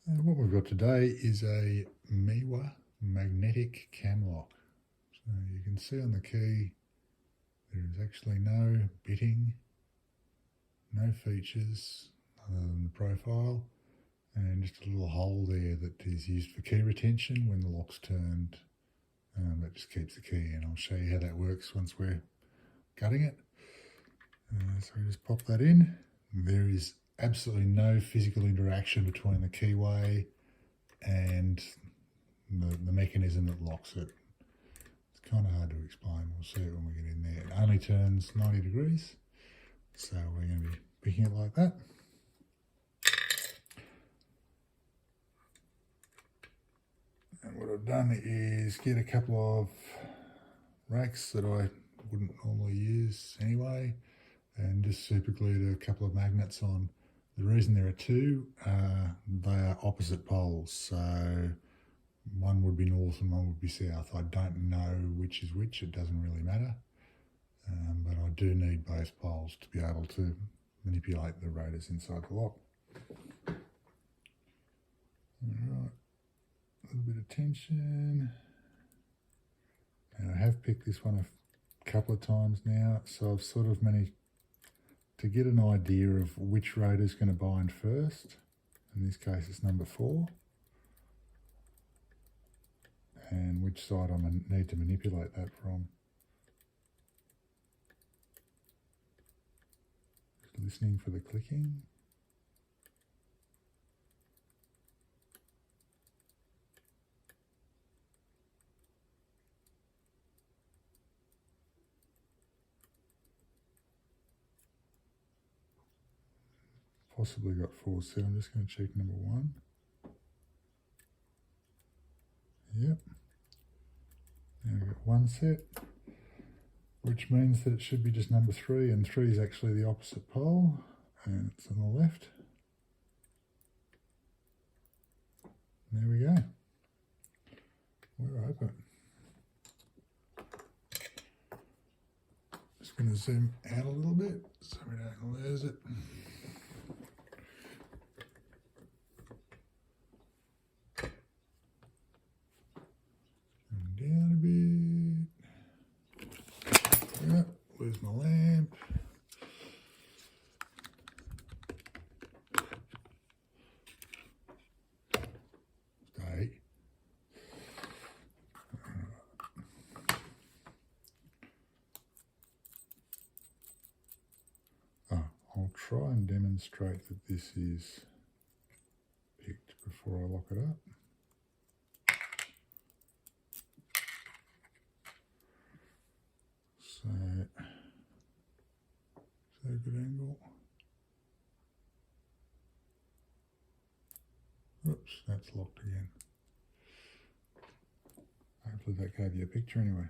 What we've got today is a Miwa magnetic cam lock. So you can see on the key there is actually no bitting, no features other than the profile, and just a little hole there that is used for key retention when the lock's turned. That just keeps the key in. I'll show you how that works once we're gutting it. So we just pop that in. There is absolutely no physical interaction between the keyway and the mechanism that locks it. It's kind of hard to explain. We'll see it when we get in there. It only turns 90 degrees, so we're going to be picking it like that. And what I've done is get a couple of racks that I wouldn't normally use anyway, and just super glued a couple of magnets on. The reason there are two, they are opposite poles, so one would be north and one would be south. I don't know which is which, it doesn't really matter, but I do need both poles to be able to manipulate the rotors inside the lock. Alright, a little bit of tension. And I have picked this one a couple of times now, so I've sort of managed to get an idea of which rotor is going to bind first. In this case it's number 4, and which side I need to manipulate that from. Just listening for the clicking. Possibly got 4 set. I'm just going to check number 1. Yep. Now we've got 1 set, which means that it should be just number 3, and 3 is actually the opposite pole, and it's on the left. There we go. We're open. Just going to zoom out a little bit so we don't lose it. Down a bit. Yep, lose my lamp. Stay. I'll try and demonstrate that this is picked before I lock it up. So good angle. Oops, that's locked again. Hopefully that gave you a picture anyway.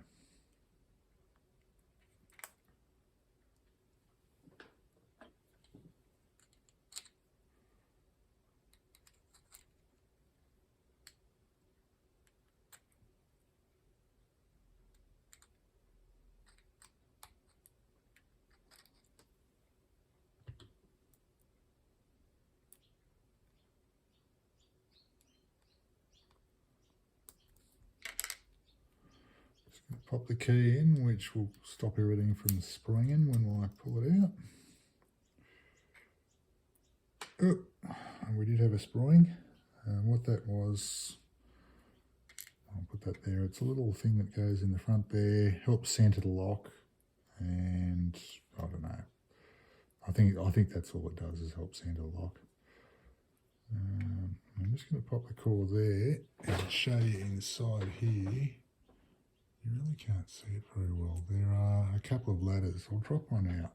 Pop the key in, which will stop everything from springing when I pull it out. Oh, and we did have a spring. What that was, I'll put that there. It's a little thing that goes in the front there, helps center the lock, and I don't know. I think that's all it does, is help center the lock. I'm just going to pop the core there and show you inside here. You really can't see it very well. There are a couple of ladders. I'll drop one out.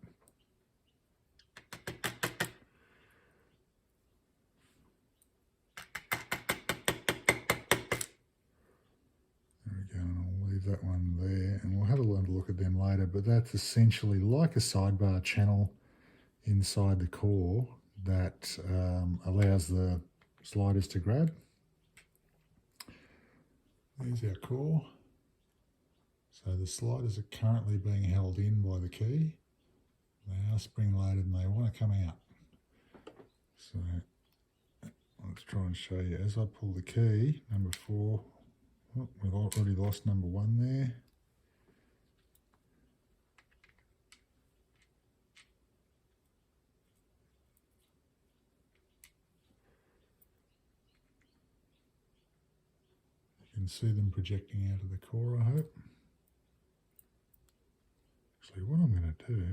There we go, and I'll leave that one there, and we'll have a look at them later, but that's essentially like a sidebar channel inside the core that allows the sliders to grab. There's our core. So the sliders are currently being held in by the key. They are spring loaded and they want to come out. So let's try and show you. As I pull the key, number 4, oh, we've already lost number 1 there. You can see them projecting out of the core, I hope. So what I'm going to do,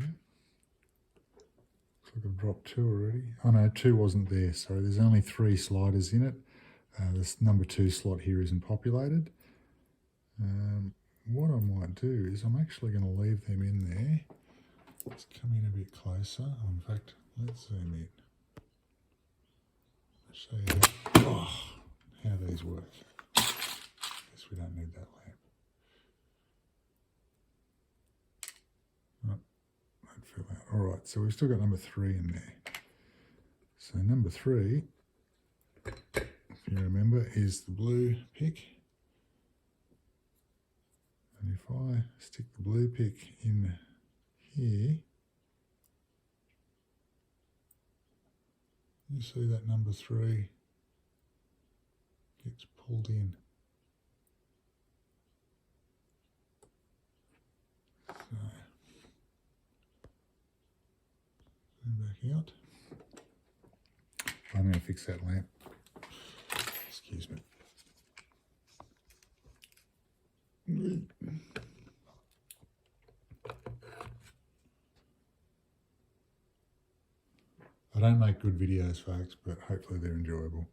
looks like I've dropped 2 already. Oh no, 2 wasn't there, so there's only 3 sliders in it. This number 2 slot here isn't populated. What I might do is I'm actually going to leave them in there. Let's come in a bit closer. In fact, let's zoom in. I'll show you how these work. Guess we don't need that lamp. Won't fill out. All right, so we've still got number 3 in there. So number 3, if you remember, is the blue pick. And if I stick the blue pick in here, you see that number 3 gets pulled in. So, zoom back out. I'm going to fix that lamp. Excuse me. I don't make good videos, folks, but hopefully they're enjoyable.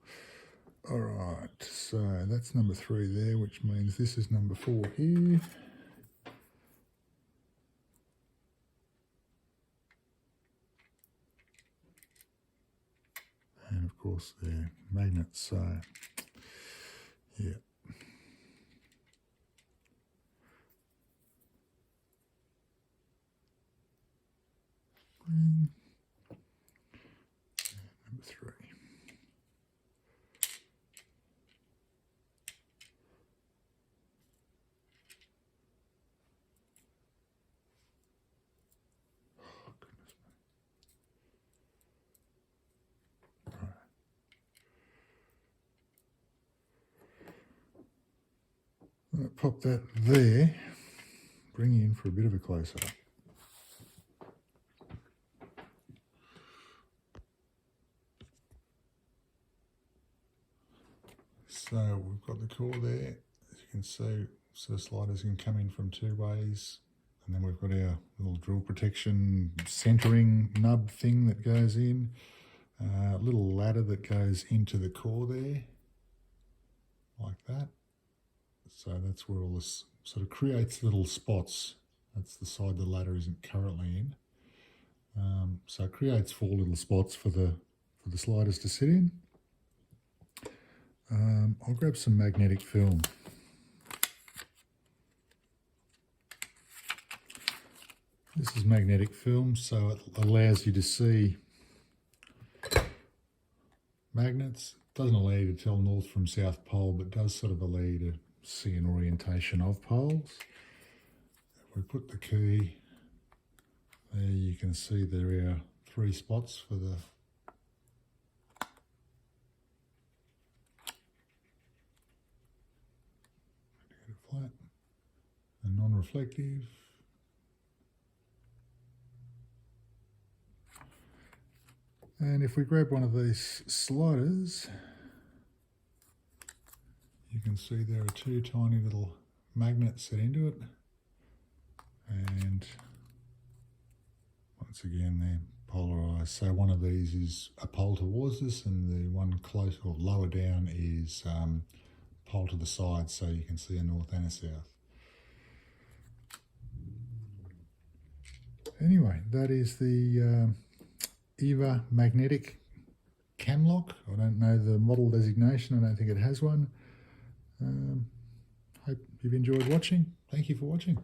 All right, so that's number 3 there, which means this is number 4 here. And of course they're magnets, so yeah. Green. And number 3. Oh, goodness me. All right. I'll pop that there, bring you in for a bit of a close-up. So we've got the core there. As you can see, so the sliders can come in from 2 ways. And then we've got our little drill protection centering nub thing that goes in. A little ladder that goes into the core there, like that. So that's where all this sort of creates little spots. That's the side the ladder isn't currently in. So it creates 4 little spots for the sliders to sit in. I'll grab some magnetic film. This is magnetic film, so it allows you to see magnets. It doesn't allow you to tell north from south pole, but does sort of allow you to see an orientation of poles. If we put the key there, you can see there are 3 spots for the flat and non-reflective. And if we grab one of these sliders, you can see there are 2 tiny little magnets set into it, and once again they're polarized. So one of these is a pole towards us, and the one close or lower down is pole to the side, so you can see a north and a south. Anyway, that is the evva magnetic cam lock. I don't know the model designation. I don't think it has one. Hope you've enjoyed watching. Thank you for watching.